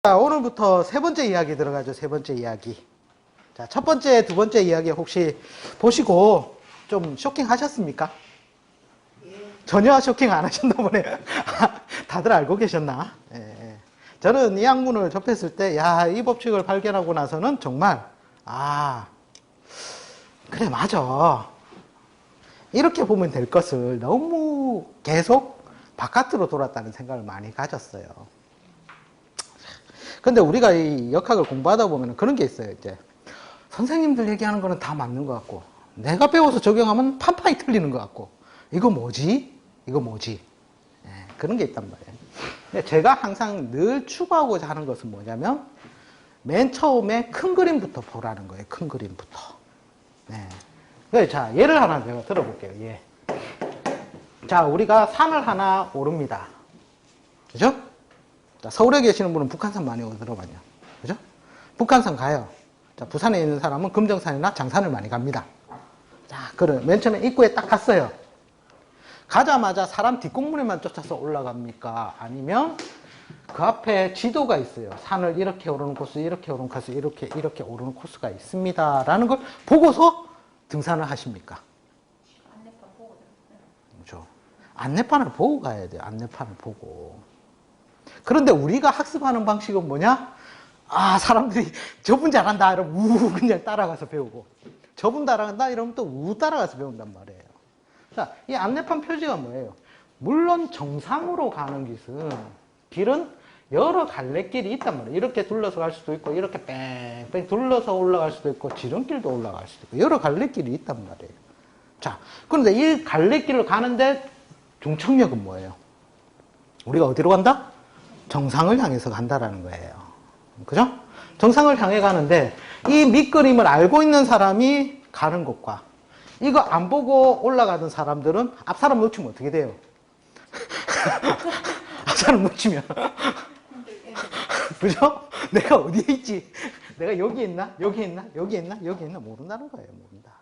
자, 오늘부터 세 번째 이야기 들어가죠. 세 번째 이야기. 자, 첫 번째, 두 번째 이야기 혹시 보시고 좀 쇼킹하셨습니까? 전혀 쇼킹 안 하셨나 보네요. 다들 알고 계셨나? 예. 저는 이 학문을 접했을 때, 야, 이 법칙을 발견하고 나서는 정말, 그래, 맞아. 이렇게 보면 될 것을 너무 계속 바깥으로 돌았다는 생각을 많이 가졌어요. 근데 우리가 이 역학을 공부하다 보면 그런 게 있어요, 이제. 선생님들 얘기하는 거는 다 맞는 것 같고, 내가 배워서 적용하면 판판이 틀리는 것 같고, 이거 뭐지? 이거 뭐지? 예, 그런 게 있단 말이에요. 근데 제가 항상 늘 추구하고자 하는 것은 뭐냐면, 맨 처음에 큰 그림부터 보라는 거예요, 큰 그림부터. 네. 자, 예를 하나 제가 들어볼게요, 예. 자, 우리가 산을 하나 오릅니다. 그죠? 자, 서울에 계시는 분은 북한산 많이 들어봤냐? 그죠? 북한산 가요. 자, 부산에 있는 사람은 금정산이나 장산을 많이 갑니다. 자, 그래. 맨 처음에 입구에 딱 갔어요. 가자마자 사람 뒷공문에만 쫓아서 올라갑니까? 아니면 그 앞에 지도가 있어요. 산을 이렇게 오르는 코스, 이렇게 오르는 코스, 이렇게 오르는 코스가 있습니다. 라는 걸 보고서 등산을 하십니까? 안내판 보고. 그렇죠. 안내판을 보고 가야 돼요. 안내판을 보고. 그런데 우리가 학습하는 방식은 뭐냐? 사람들이 저분 잘한다 이러면 우 그냥 따라가서 배우고, 저분 잘한다 이러면 또 우 따라가서 배운단 말이에요. 자, 이 안내판 표지가 뭐예요? 물론 정상으로 가는 길은 여러 갈래길이 있단 말이에요. 이렇게 둘러서 갈 수도 있고, 이렇게 뺑뺑 둘러서 올라갈 수도 있고, 지름길도 올라갈 수도 있고, 여러 갈래길이 있단 말이에요. 자, 그런데 이 갈래길을 가는데 중청력은 뭐예요? 우리가 어디로 간다? 정상을 향해서 간다라는 거예요. 그죠? 정상을 향해 가는데 이 밑그림을 알고 있는 사람이 가는 곳과 이거 안 보고 올라가던 사람들은 앞 사람 놓치면 어떻게 돼요? 앞 사람 놓치면 그죠? 내가 어디에 있지? 내가 여기 있나? 여기 있나? 여기 있나? 여기 있나? 모른다는 거예요. 모른다.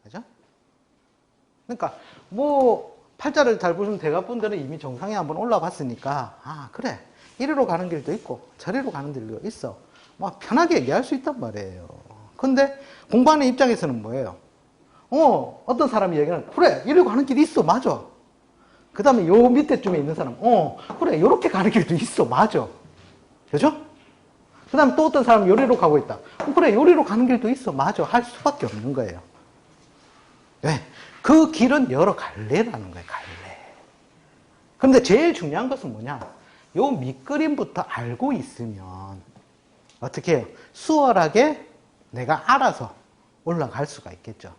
그죠? 그러니까 팔자를 잘 보시면 대가분들은 이미 정상에 한번 올라봤으니까, 그래. 이리로 가는 길도 있고, 저리로 가는 길도 있어. 편하게 얘기할 수 있단 말이에요. 근데 공부하는 입장에서는 뭐예요? 어떤 사람이 얘기하는, 그래, 이리로 가는 길이 있어. 맞아. 그 다음에 요 밑에쯤에 있는 사람, 그래, 요렇게 가는 길도 있어. 맞아. 그죠? 그 다음에 또 어떤 사람이 요리로 가고 있다. 그래, 요리로 가는 길도 있어. 맞아. 할 수밖에 없는 거예요. 왜? 그 길은 여러 갈래라는 거예요, 갈래. 그런데 제일 중요한 것은 뭐냐? 요 밑그림부터 알고 있으면 어떻게 해요? 수월하게 내가 알아서 올라갈 수가 있겠죠.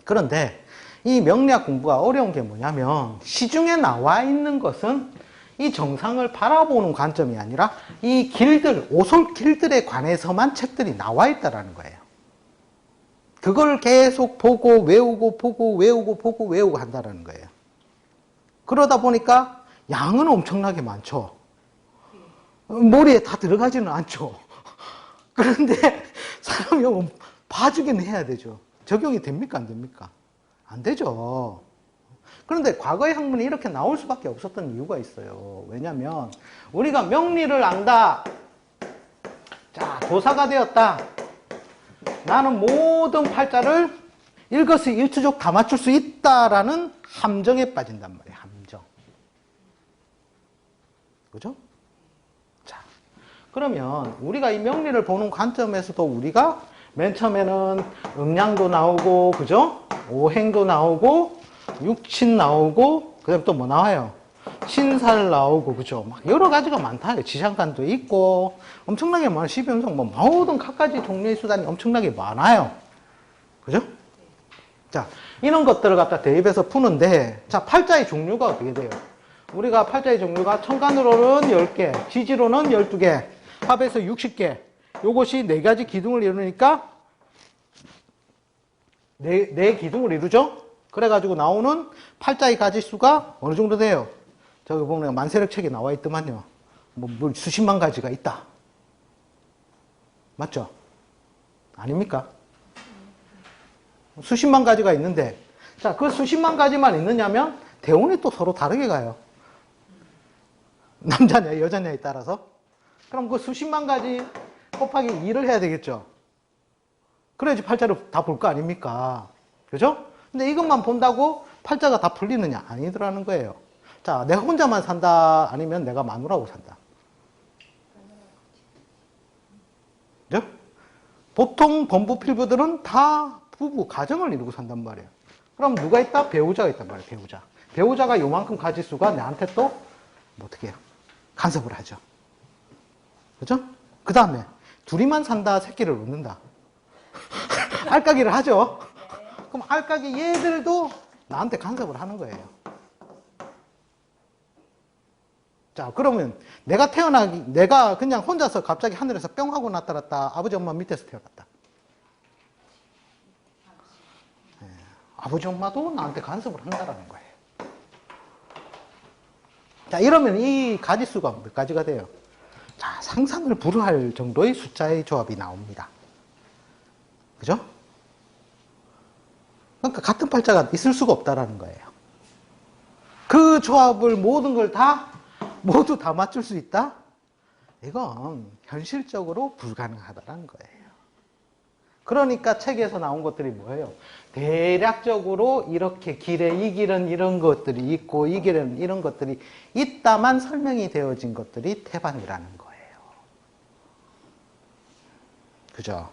그런데 이 명리학 공부가 어려운 게 뭐냐면 시중에 나와 있는 것은 이 정상을 바라보는 관점이 아니라 이 길들, 오솔길들에 관해서만 책들이 나와 있다는 거예요. 그걸 계속 보고 외우고 보고 외우고 보고 외우고 한다는 거예요. 그러다 보니까 양은 엄청나게 많죠. 머리에 다 들어가지는 않죠. 그런데 사람이 봐주긴 해야 되죠. 적용이 됩니까? 안 됩니까? 안 되죠. 그런데 과거의 학문이 이렇게 나올 수밖에 없었던 이유가 있어요. 왜냐하면 우리가 명리를 안다. 자, 도사가 되었다. 나는 모든 팔자를 일거수일투족 다 맞출 수 있다라는 함정에 빠진단 말이에요. 함정. 그죠? 자, 그러면 우리가 이 명리를 보는 관점에서도 우리가 맨 처음에는 음양도 나오고, 그죠? 오행도 나오고, 육친 나오고, 그 다음에 또 뭐 나와요? 신살 나오고, 그죠? 막 여러 가지가 많다. 지장간도 있고, 엄청나게 많은 십연성, 모든 갖가지 종류의 수단이 엄청나게 많아요. 그죠? 자, 이런 것들을 갖다 대입해서 푸는데, 자, 팔자의 종류가 어떻게 돼요? 우리가 팔자의 종류가 천간으로는 10개, 지지로는 12개, 합해서 60개. 요것이 4가지 기둥을 이루니까 4 기둥을 이루죠? 그래가지고 나오는 팔자의 가지수가 어느 정도 돼요? 저기 보면 만세력 책에 나와 있더만요. 수십만 가지가 있다. 맞죠? 아닙니까? 수십만 가지가 있는데, 자, 그 수십만 가지만 있느냐면 대운이 또 서로 다르게 가요. 남자냐 여자냐에 따라서 그럼 그 수십만 가지 곱하기 2를 해야 되겠죠. 그래야지 팔자를 다 볼 거 아닙니까? 그죠? 근데 이것만 본다고 팔자가 다 풀리느냐? 아니더라는 거예요. 자, 내가 혼자만 산다, 아니면 내가 마누라하고 산다. 그죠? 보통 범부 필부들은 다 부부, 가정을 이루고 산단 말이에요. 그럼 누가 있다? 배우자가 있단 말이에요, 배우자. 배우자가 요만큼 가지수가 나한테 또, 뭐 어떻게 해요? 간섭을 하죠. 그죠? 그 다음에, 둘이만 산다, 새끼를 놓는다. 알까기를 하죠. 그럼 알까기 얘들도 나한테 간섭을 하는 거예요. 자, 그러면 내가 그냥 혼자서 갑자기 하늘에서 뿅 하고 나타났다. 아버지 엄마 밑에서 태어났다. 네, 아버지 엄마도 나한테 간섭을 한다라는 거예요. 자, 이러면 이 가지수가 몇 가지가 돼요? 자, 상상을 불허할 정도의 숫자의 조합이 나옵니다. 그죠? 그러니까 같은 팔자가 있을 수가 없다라는 거예요. 그 조합을 모두 다 맞출 수 있다? 이건 현실적으로 불가능하다는 거예요. 그러니까 책에서 나온 것들이 뭐예요? 대략적으로 이렇게 이 길은 이런 것들이 있고 이 길은 이런 것들이 있다만 설명이 되어진 것들이 태반이라는 거예요. 그죠?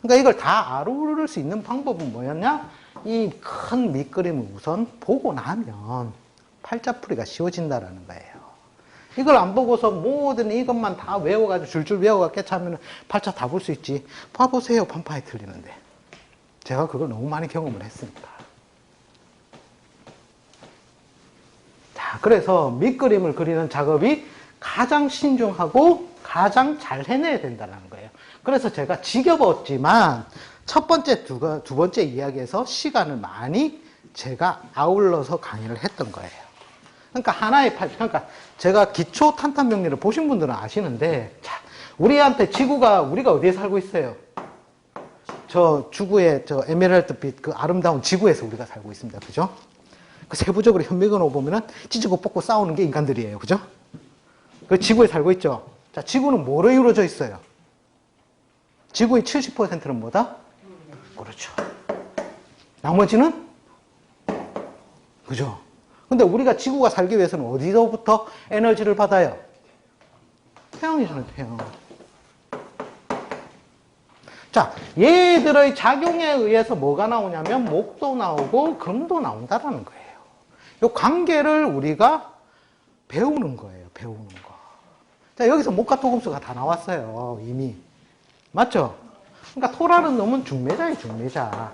그러니까 이걸 다 아우를 수 있는 방법은 뭐였냐? 이 큰 밑그림을 우선 보고 나면 팔자풀이가 쉬워진다는 거예요. 이걸 안 보고서 모든 이것만 다 외워가지고 줄줄 외워가 깨차면 팔자 다 볼 수 있지. 봐보세요. 판파에 틀리는데. 제가 그걸 너무 많이 경험을 했으니까. 자, 그래서 밑그림을 그리는 작업이 가장 신중하고 가장 잘 해내야 된다는 거예요. 그래서 제가 지겨웠지만 첫 번째, 두 번째 이야기에서 시간을 많이 제가 아울러서 강의를 했던 거예요. 그러니까 그러니까 제가 기초 탄탄명리를 보신 분들은 아시는데, 자, 우리가 어디에 살고 있어요? 저 지구의 에메랄드빛 그 아름다운 지구에서 우리가 살고 있습니다. 그죠? 그 세부적으로 현미경으로 보면은 찢고 뽑고 싸우는 게 인간들이에요. 그죠? 그 지구에 살고 있죠? 자, 지구는 뭐로 이루어져 있어요? 지구의 70%는 뭐다? 그렇죠. 나머지는? 그죠? 근데 우리가 지구가 살기 위해서는 어디서부터 에너지를 받아요? 태양이잖아요, 태양. 자, 얘들의 작용에 의해서 뭐가 나오냐면 목도 나오고 금도 나온다라는 거예요. 이 관계를 우리가 배우는 거예요, 배우는 거. 자, 여기서 목과 토금수가 다 나왔어요, 이미. 맞죠? 그러니까 토라는 놈은 중매자예요, 중매자.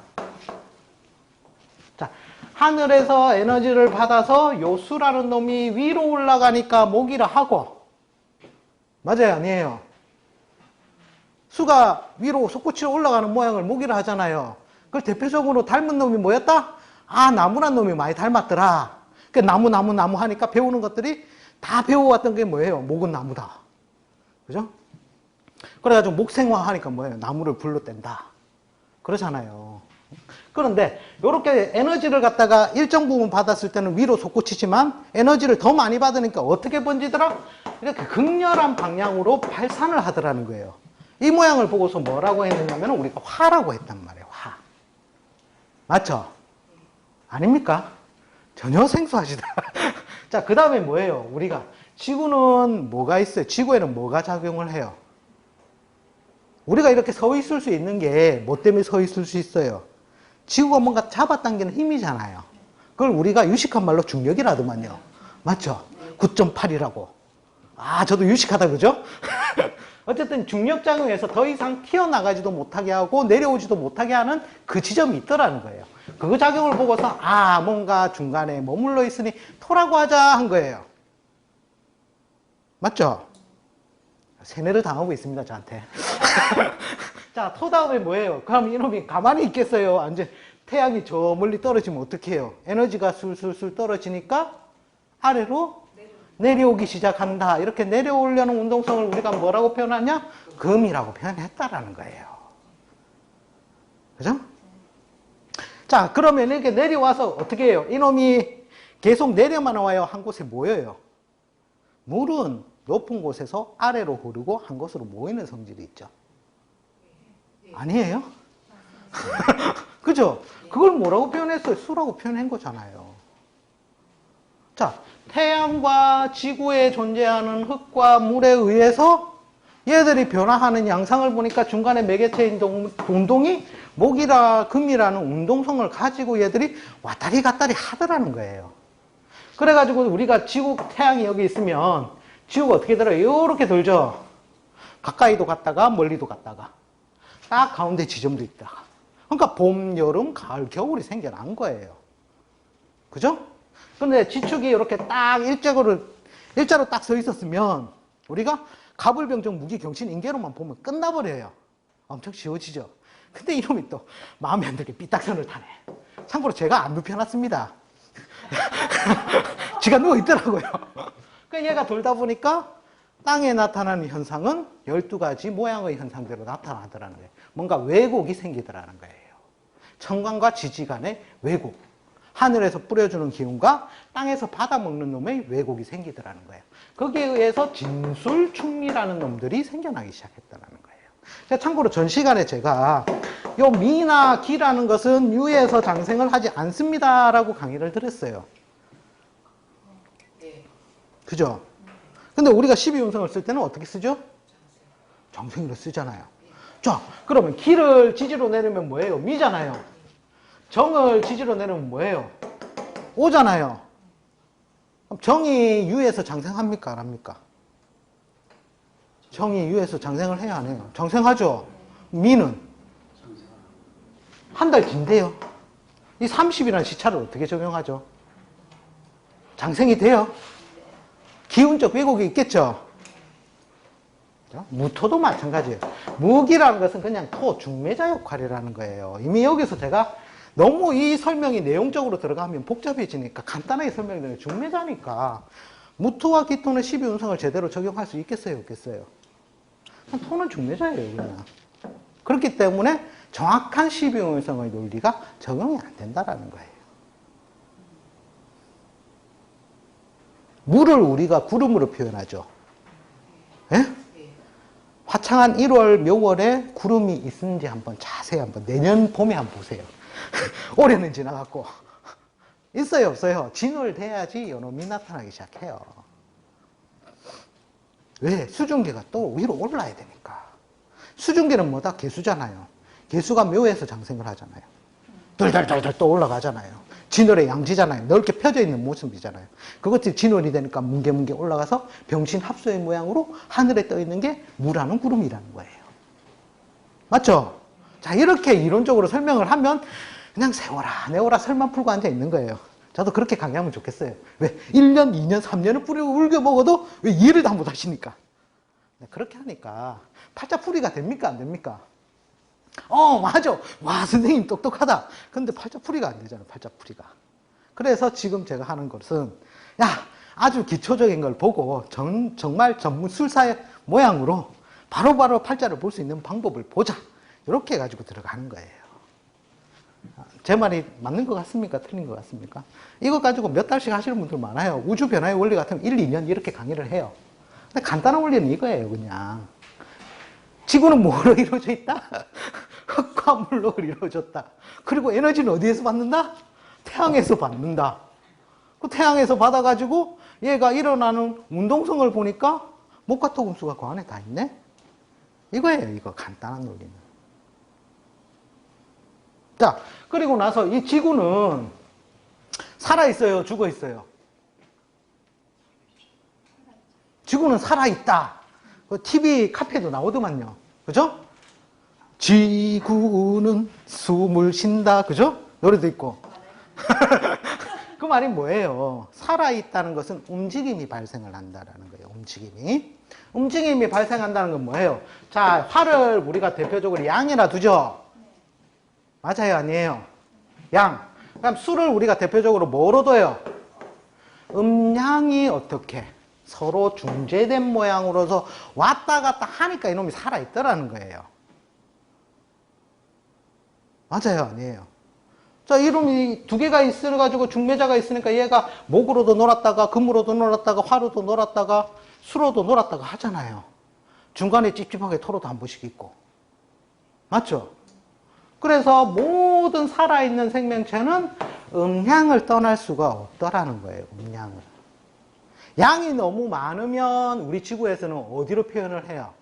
자, 하늘에서 에너지를 받아서 요 수라는 놈이 위로 올라가니까 목이라 하고, 맞아요, 아니에요? 수가 위로 솟구치러 올라가는 모양을 목이라 하잖아요. 그걸 대표적으로 닮은 놈이 뭐였다? 아, 나무란 놈이 많이 닮았더라. 그 나무 하니까 배우는 것들이 다 배워왔던 게 뭐예요? 목은 나무다. 그죠? 그래가지고 목생화 하니까 뭐예요? 나무를 불로 뗀다. 그러잖아요. 그런데 이렇게 에너지를 갖다가 일정 부분 받았을 때는 위로 솟구치지만 에너지를 더 많이 받으니까 어떻게 번지더라? 이렇게 극렬한 방향으로 발산을 하더라는 거예요. 이 모양을 보고서 뭐라고 했느냐면 우리가 화라고 했단 말이에요. 화. 맞죠? 아닙니까? 전혀 생소하시다. 자, 그 다음에 뭐예요? 우리가 지구는 뭐가 있어요? 지구에는 뭐가 작용을 해요? 우리가 이렇게 서 있을 수 있는 게 뭐 때문에 서 있을 수 있어요? 지구가 뭔가 잡아당기는 힘이잖아요. 그걸 우리가 유식한 말로 중력이라더만요. 맞죠? 9.8이라고. 아, 저도 유식하다 그러죠? 어쨌든 중력작용에서 더 이상 튀어나가지도 못하게 하고 내려오지도 못하게 하는 그 지점이 있더라는 거예요. 그 작용을 보고서 아, 뭔가 중간에 머물러 있으니 토라고 하자 한 거예요. 맞죠? 세뇌를 당하고 있습니다, 저한테. 자, 토 다음에 뭐예요? 그럼 이놈이 가만히 있겠어요? 완전 태양이 저 멀리 떨어지면 어떻게 해요? 에너지가 술술술 떨어지니까 아래로 내려오기 시작한다. 이렇게 내려오려는 운동성을 우리가 뭐라고 표현하냐? 금이라고 표현했다라는 거예요. 그죠? 자, 그러면 이렇게 내려와서 어떻게 해요? 이놈이 계속 내려만 와요? 한 곳에 모여요? 물은 높은 곳에서 아래로 흐르고 한 곳으로 모이는 성질이 있죠. 아니에요? 그죠? 그걸 뭐라고 표현했어요? 수라고 표현한 거잖아요. 자, 태양과 지구에 존재하는 흙과 물에 의해서 얘들이 변화하는 양상을 보니까 중간에 매개체인 운동이 목이라 금이라는 운동성을 가지고 얘들이 왔다리 갔다리 하더라는 거예요. 그래가지고 우리가 지구, 태양이 여기 있으면 지구가 어떻게 돌아요? 이렇게 돌죠. 가까이도 갔다가 멀리도 갔다가 딱 가운데 지점도 있다가. 그러니까 봄, 여름, 가을, 겨울이 생겨난 거예요. 그죠? 근데 지축이 이렇게 딱 일자로 딱 서 있었으면 우리가 가불병정, 무기경신, 인계로만 보면 끝나버려요. 엄청 쉬워지죠. 근데 이놈이 또 마음에 안 들게 삐딱선을 타네. 참고로 제가 안 눕혀놨습니다. 지가 누워있더라고요. 그러니까 얘가 돌다 보니까 땅에 나타나는 현상은 12가지 모양의 현상대로 나타나더라는 거예요. 뭔가 왜곡이 생기더라는 거예요. 천간과 지지 간의 왜곡. 하늘에서 뿌려주는 기운과 땅에서 받아먹는 놈의 왜곡이 생기더라는 거예요. 거기에 의해서 진술충미라는 놈들이 생겨나기 시작했다는 거예요. 참고로 전 시간에 제가 요 미나 기라는 것은 유에서 장생을 하지 않습니다라고 강의를 드렸어요. 그죠? 근데 우리가 12운성을 쓸 때는 어떻게 쓰죠? 장생으로 쓰잖아요. 자, 그러면 기를 지지로 내리면 뭐예요? 미잖아요. 정을 지지로 내리면 뭐예요? 오잖아요. 그럼 정이 유에서 장생합니까? 안 합니까? 정이 유에서 장생을 해야 안 해요? 장생하죠? 미는? 한 달 뒤인데요. 이 30이라는 시차를 어떻게 적용하죠? 장생이 돼요? 기운적 왜곡이 있겠죠? 무토도 마찬가지예요. 무기라는 것은 그냥 토, 중매자 역할이라는 거예요. 이미 여기서 제가 너무 이 설명이 내용적으로 들어가면 복잡해지니까 간단하게 설명드리면 중매자니까 무토와 기토는 12운성을 제대로 적용할 수 있겠어요? 없겠어요? 토는 중매자예요, 그냥. 그렇기 때문에 정확한 12운성의 논리가 적용이 안 된다는 거예요. 물을 우리가 구름으로 표현하죠. 예? 화창한 1월, 묘월에 구름이 있는지 한번 자세히 한번 내년 봄에 한번 보세요. 올해는 지나갔고. 있어요, 없어요? 진월돼야지 요놈이 나타나기 시작해요. 왜? 수증기가 또 위로 올라야 되니까. 수증기는 뭐다? 개수잖아요. 개수가 묘에서 장생을 하잖아요. 덜덜덜덜 또 올라가잖아요. 진월의 양지잖아요. 넓게 펴져 있는 모습이잖아요. 그것이 진월이 되니까 뭉게뭉게 올라가서 병신 합소의 모양으로 하늘에 떠 있는 게 무라는 구름이라는 거예요. 맞죠? 자, 이렇게 이론적으로 설명을 하면 그냥 세워라, 내워라 설만 풀고 앉아 있는 거예요. 저도 그렇게 강의하면 좋겠어요. 왜? 1년, 2년, 3년을 뿌리고 울겨 먹어도 왜 이해를 다 못 하시니까. 그렇게 하니까 팔자풀이가 됩니까? 안 됩니까? 맞아. 와, 선생님 똑똑하다. 근데 팔자풀이가 안 되잖아요, 팔자풀이가. 그래서 지금 제가 하는 것은, 야, 아주 기초적인 걸 보고 정말 전문 술사의 모양으로 바로바로 팔자를 볼 수 있는 방법을 보자. 이렇게 해가지고 들어가는 거예요. 제 말이 맞는 것 같습니까? 틀린 것 같습니까? 이거 가지고 몇 달씩 하시는 분들 많아요. 우주 변화의 원리 같으면 1, 2년 이렇게 강의를 해요. 근데 간단한 원리는 이거예요, 그냥. 지구는 뭐로 이루어져 있다? 흙과 물로 이루어졌다. 그리고 에너지는 어디에서 받는다? 태양에서 받는다. 그 태양에서 받아가지고 얘가 일어나는 운동성을 보니까 목과 토 금수가 그 안에 다 있네? 이거예요, 이거. 간단한 논리는. 자, 그리고 나서 이 지구는 살아있어요? 죽어있어요? 지구는 살아있다. TV 카페도 나오더만요. 그죠? 지구는 숨을 쉰다. 그죠? 노래도 있고. 그 말이 뭐예요? 살아있다는 것은 움직임이 발생을 한다는 거예요. 움직임이. 움직임이 발생한다는 건 뭐예요? 자, 화를 우리가 대표적으로 양이라 두죠? 맞아요? 아니에요? 양. 그럼 수를 우리가 대표적으로 뭐로 둬요? 음양이 어떻게? 서로 중재된 모양으로서 왔다 갔다 하니까 이놈이 살아있더라는 거예요. 맞아요? 아니에요? 자, 이놈이 두 개가 있어가지고 중매자가 있으니까 얘가 목으로도 놀았다가 금으로도 놀았다가 화로도 놀았다가 수로도 놀았다가 하잖아요. 중간에 찝찝하게 토로도 한 번씩 있고. 맞죠? 그래서 모든 살아있는 생명체는 음양을 떠날 수가 없더라는 거예요. 음양을. 양이 너무 많으면 우리 지구에서는 어디로 표현을 해요?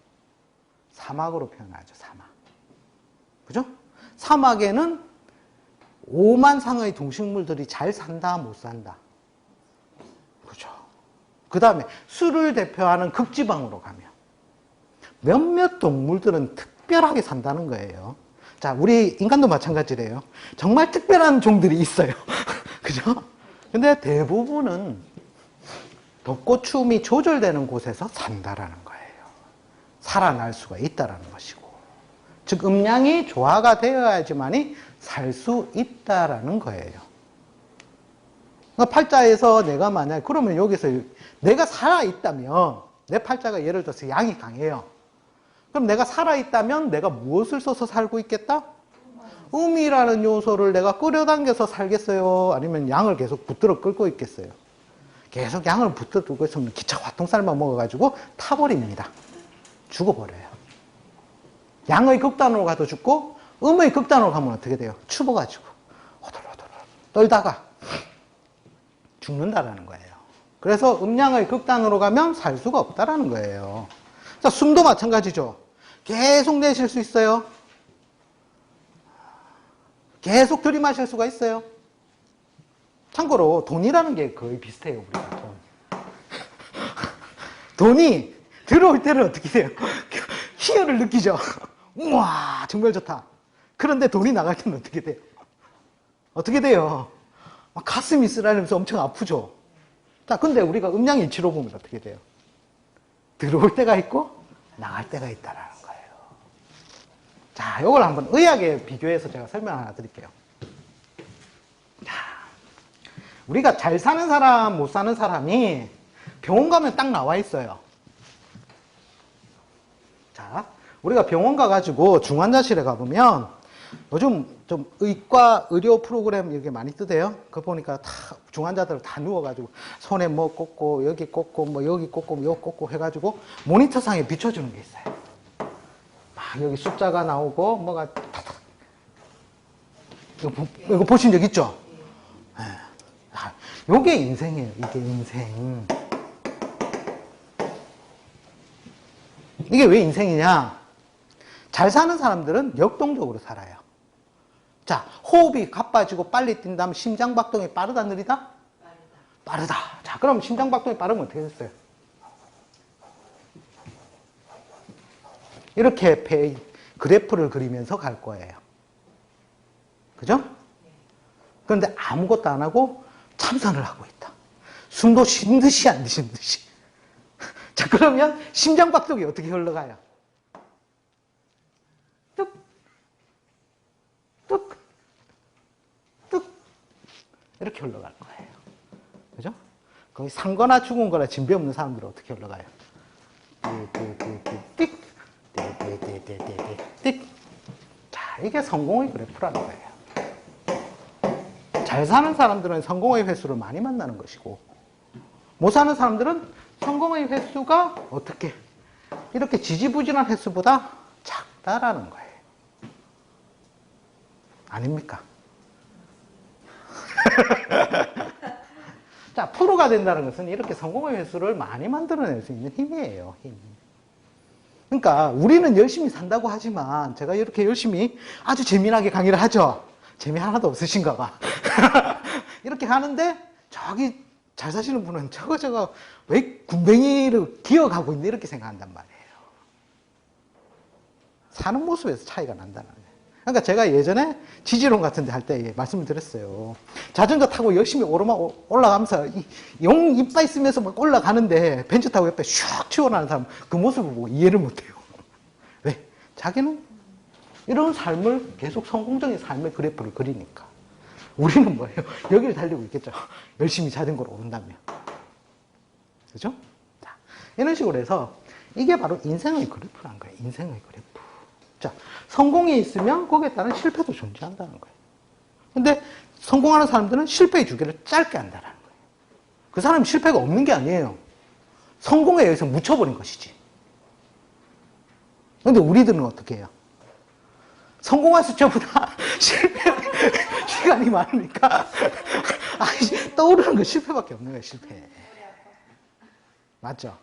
사막으로 표현하죠. 사막. 그죠? 사막에는 오만상의 동식물들이 잘 산다, 못 산다. 그죠? 그 다음에 술을 대표하는 극지방으로 가면 몇몇 동물들은 특별하게 산다는 거예요. 자, 우리 인간도 마찬가지래요. 정말 특별한 종들이 있어요. 그죠? 근데 대부분은 덥고 추움이 조절되는 곳에서 산다라는 거예요. 살아날 수가 있다라는 것이고. 즉, 음양이 조화가 되어야지만이 살 수 있다라는 거예요. 그러니까 팔자에서 내가 만약, 그러면 여기서 내가 살아있다면, 내 팔자가 예를 들어서 양이 강해요. 그럼 내가 살아있다면 내가 무엇을 써서 살고 있겠다? 음이라는 요소를 내가 끌어당겨서 살겠어요? 아니면 양을 계속 붙들어 끌고 있겠어요? 계속 양을 붙들어 두고 있으면 기차 화통살만 먹어가지고 타버립니다. 죽어버려요. 양의 극단으로 가도 죽고 음의 극단으로 가면 어떻게 돼요? 추워가지고 호들호들 떨다가 죽는다라는 거예요. 그래서 음양의 극단으로 가면 살 수가 없다라는 거예요. 자, 숨도 마찬가지죠. 계속 내쉴 수 있어요? 계속 들이마실 수가 있어요? 참고로 돈이라는 게 거의 비슷해요. 우리가 돈. 돈이 들어올 때는 어떻게 돼요? 희열을 느끼죠. 우와, 정말 좋다. 그런데 돈이 나갈 때는 어떻게 돼요? 어떻게 돼요? 막 가슴이 쓰라리면서 엄청 아프죠. 자, 근데 우리가 음양일치로 보면 어떻게 돼요? 들어올 때가 있고 나갈 때가 있다라는 거예요. 자, 이걸 한번 의학에 비교해서 제가 설명 하나 드릴게요. 자, 우리가 잘 사는 사람, 못 사는 사람이 병원 가면 딱 나와 있어요. 자, 우리가 병원 가가지고 중환자실에 가보면 요즘 좀 의과 의료 프로그램 이렇게 많이 뜨대요. 그거 보니까 다 중환자들 다 누워가지고 손에 뭐 꽂고 여기 꽂고 뭐 여기 꽂고 뭐 여기 꽂고 해가지고 모니터상에 비춰주는 게 있어요. 막 여기 숫자가 나오고 뭐가 탁탁. 이거 보신 적 있죠? 네. 아, 요게 인생이에요. 이게 인생. 이게 왜 인생이냐? 잘 사는 사람들은 역동적으로 살아요. 자, 호흡이 가빠지고 빨리 뛴다면 심장박동이 빠르다, 느리다? 빠르다. 자, 그럼 심장박동이 빠르면 어떻게 됐어요? 이렇게 그래프를 그리면서 갈 거예요. 그죠? 그런데 아무것도 안 하고 참선을 하고 있다. 숨도 쉰 듯이 안 쉰 듯이. 자, 그러면 심장박동이 어떻게 흘러가요? 뚝, 뚝, 뚝. 이렇게 흘러가는 거예요. 그죠? 거기 산 거나 죽은 거나 진배 없는 사람들은 어떻게 흘러가요? 띡, 띡. 자, 이게 성공의 그래프라는 거예요. 잘 사는 사람들은 성공의 횟수를 많이 만나는 것이고, 못 사는 사람들은 성공의 횟수가 어떻게 이렇게 지지부진한 횟수보다 작다라는 거예요. 아닙니까? 자, 프로가 된다는 것은 이렇게 성공의 횟수를 많이 만들어낼 수 있는 힘이에요. 힘. 그러니까 우리는 열심히 산다고 하지만 제가 이렇게 열심히 아주 재미나게 강의를 하죠. 재미 하나도 없으신가 봐. 이렇게 하는데 저기 잘 사시는 분은 저거 왜 군뱅이를 기어가고 있네 이렇게 생각한단 말이에요. 사는 모습에서 차이가 난다는 거예요. 그러니까 제가 예전에 지지론 같은 데 할 때 말씀을 드렸어요. 자전거 타고 열심히 올라가면서 용 이빨 쓰면서 막 올라가는데 벤츠 타고 옆에 슉 튀어나오는 사람 그 모습을 보고 이해를 못해요. 왜? 자기는 이런 삶을 계속 성공적인 삶의 그래프를 그리니까. 우리는 뭐예요? 여기를 달리고 있겠죠. 열심히 자전거로 오른다면. 그죠? 자, 이런 식으로 해서 이게 바로 인생의 그래프라는 거예요. 인생의 그래프. 자, 성공이 있으면 거기에 따른 실패도 존재한다는 거예요. 근데 성공하는 사람들은 실패의 주기를 짧게 한다는 거예요. 그 사람은 실패가 없는 게 아니에요. 성공에 의해서 묻혀버린 것이지. 근데 우리들은 어떻게 해요? 성공할 수저보다 실패 시간이 많으니까 떠오르는 거 실패밖에 없는 거예요. 실패. 맞죠?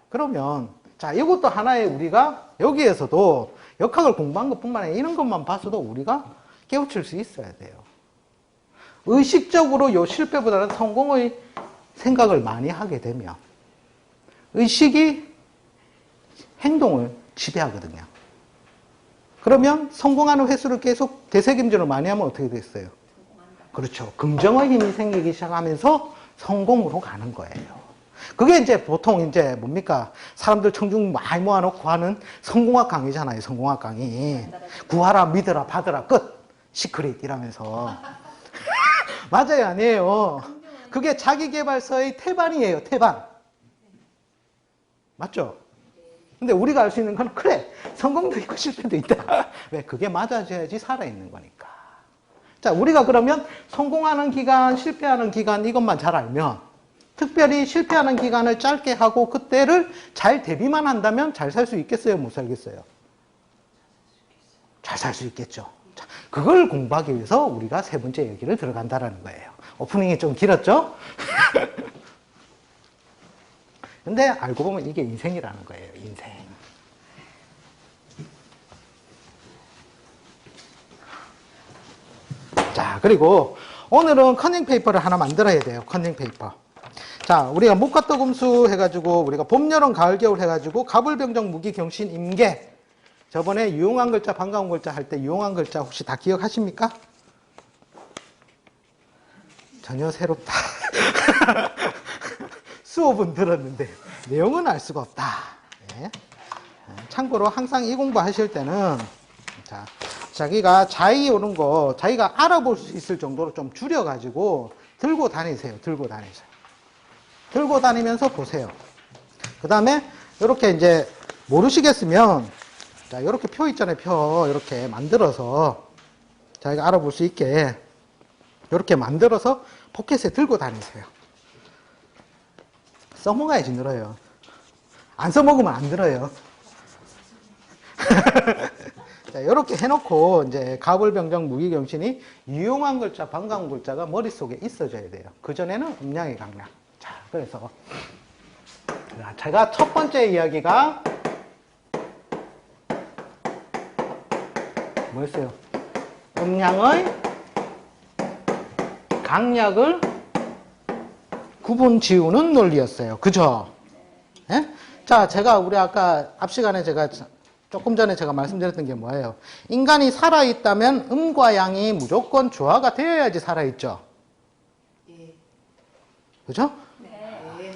그러면 자, 이것도 하나의 우리가 여기에서도 역학을 공부한 것뿐만 아니라 이런 것만 봐서도 우리가 깨우칠 수 있어야 돼요. 의식적으로 요 실패보다는 성공의 생각을 많이 하게 되면 의식이 행동을 지배하거든요. 그러면 성공하는 횟수를 계속 되새김질을 많이 하면 어떻게 됐어요? 그렇죠. 긍정의 힘이 생기기 시작하면서 성공으로 가는 거예요. 그게 이제 보통 이제 뭡니까? 사람들 청중 많이 모아놓고 하는 성공학 강의잖아요. 성공학 강의. 구하라, 믿어라, 받으라, 끝. 시크릿 이라면서. 맞아요, 아니에요. 그게 자기계발서의 태반이에요, 태반. 맞죠? 근데 우리가 알 수 있는 건 그래. 성공도 있고 실패도 있다. 왜? 그게 맞아줘야지 살아있는 거니까. 자, 우리가 그러면 성공하는 기간, 실패하는 기간 이것만 잘 알면 특별히 실패하는 기간을 짧게 하고 그때를 잘 대비만 한다면 잘 살 수 있겠어요? 못 살겠어요? 잘 살 수 있겠죠. 자, 그걸 공부하기 위해서 우리가 세 번째 얘기를 들어간다는 거예요. 오프닝이 좀 길었죠? 근데 알고 보면 이게 인생이라는 거예요. 인생. 자, 그리고 오늘은 커닝 페이퍼를 하나 만들어야 돼요. 커닝 페이퍼. 자, 우리가 목화떡금수 해가지고 우리가 봄, 여름, 가을, 겨울 해가지고 가불병정, 무기, 경신, 임계 저번에 유용한 글자, 반가운 글자 할 때 유용한 글자 혹시 다 기억하십니까? 전혀 새롭다. 수업은 들었는데 내용은 알 수가 없다. 네. 참고로 항상 이 공부 하실 때는 자, 자기가 자의 오는 거 자기가 알아볼 수 있을 정도로 좀 줄여가지고 들고 다니세요. 들고 다니세요. 들고 다니면서 보세요. 그 다음에 이렇게 이제 모르시겠으면 자, 이렇게 표 있잖아요. 표 이렇게 만들어서 자기가 알아볼 수 있게 이렇게 만들어서 포켓에 들고 다니세요. 써먹어야지 늘어요. 안 써먹으면 안 늘어요. 자, 이렇게 해놓고 이제 가불병정 무기경신이 유용한 글자, 반가운 글자가 머릿속에 있어줘야 돼요. 그전에는 음양이 강량. 자, 그래서 제가 첫 번째 이야기가 뭐였어요? 음양의 강약을 구분 지우는 논리였어요. 그죠? 예? 자, 제가 우리 아까 앞 시간에 제가 조금 전에 제가 말씀드렸던 게 뭐예요? 인간이 살아있다면 음과 양이 무조건 조화가 되어야지 살아있죠? 예. 그죠? 네.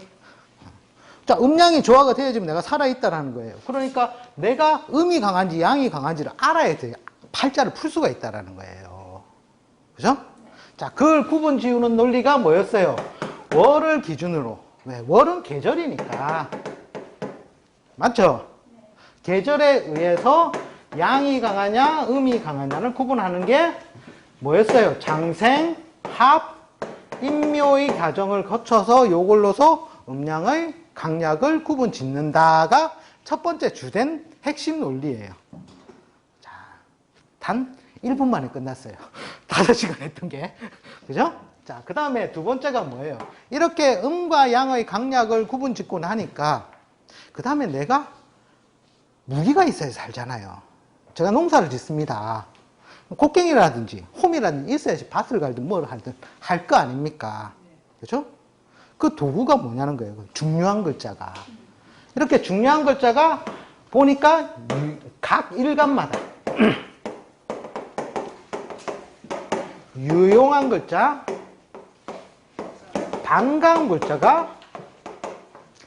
자, 음양이 조화가 되어야지면 내가 살아있다라는 거예요. 그러니까 내가 음이 강한지 양이 강한지를 알아야 돼요. 팔자를 풀 수가 있다라는 거예요. 그죠? 자, 그걸 구분 지우는 논리가 뭐였어요? 월을 기준으로. 왜? 월은 계절이니까. 맞죠? 계절에 의해서 양이 강하냐, 음이 강하냐를 구분하는 게 뭐였어요? 장생, 합, 인묘의 과정을 거쳐서 요걸로서 음양의 강약을 구분 짓는다가 첫 번째 주된 핵심 논리예요. 자, 단 1분 만에 끝났어요. 5시간 했던 게. 그죠? 자, 그 다음에 두 번째가 뭐예요? 이렇게 음과 양의 강약을 구분 짓고 나니까 그 다음에 내가 무기가 있어야 살잖아요. 제가 농사를 짓습니다. 곡괭이라든지 홈이라든지 있어야지 밭을 갈든 뭘 하든 할 거 아닙니까? 그죠? 그 도구가 뭐냐는 거예요. 중요한 글자가. 이렇게 중요한 글자가 보니까 각 일간마다 유용한 글자, 반가운 글자가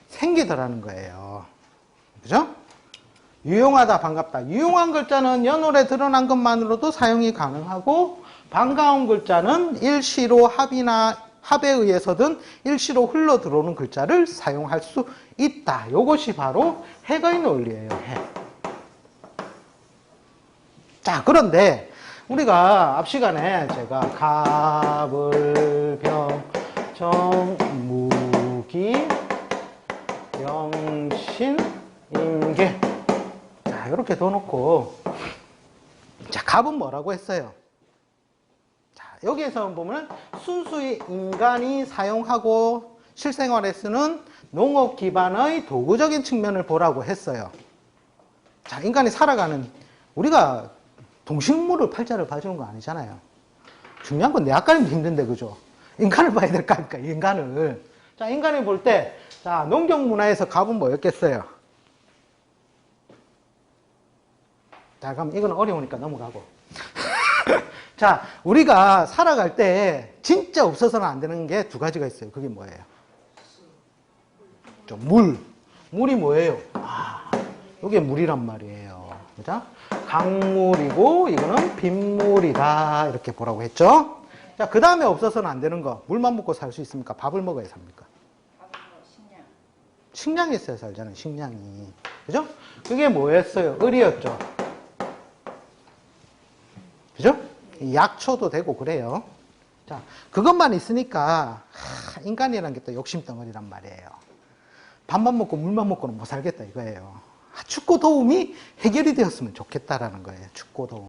생기더라는 거예요. 그죠? 유용하다, 반갑다. 유용한 글자는 연월에 드러난 것만으로도 사용이 가능하고 반가운 글자는 일시로 합에 의해서든 일시로 흘러 들어오는 글자를 사용할 수 있다. 이것이 바로 핵의 논리예요. 핵. 자, 그런데 우리가 앞 시간에 제가 가불병정 유기, 영신, 임계. 자, 이렇게 둬놓고, 자, 갑은 뭐라고 했어요? 자, 여기에서 보면 순수히 인간이 사용하고 실생활에 쓰는 농업 기반의 도구적인 측면을 보라고 했어요. 자, 인간이 살아가는, 우리가 동식물을 팔자를 봐주는 거 아니잖아요. 중요한 건 내 아까는 힘든데, 그죠? 인간을 봐야 될 거 아닙니까? 인간을. 자, 인간을 볼 때, 자, 농경 문화에서 갑은 뭐였겠어요? 자, 그럼 이건 어려우니까 넘어가고. 자, 우리가 살아갈 때 진짜 없어서는 안 되는 게 두 가지가 있어요. 그게 뭐예요? 물. 물이 뭐예요? 아, 이게 물이란 말이에요. 그죠? 강물이고, 이거는 빗물이다. 이렇게 보라고 했죠? 자, 그 다음에 없어서는 안 되는 거. 물만 먹고 살 수 있습니까? 밥을 먹어야 삽니까? 식량. 식량이 있어야 살잖아요. 식량이. 그죠? 그게 뭐였어요? 을이었죠. 그죠? 약초도 되고 그래요. 자, 그것만 있으니까 인간이라는 게 또 욕심덩어리란 말이에요. 밥만 먹고 물만 먹고는 못 살겠다 이거예요. 축구 도움이 해결이 되었으면 좋겠다라는 거예요. 축구 도움.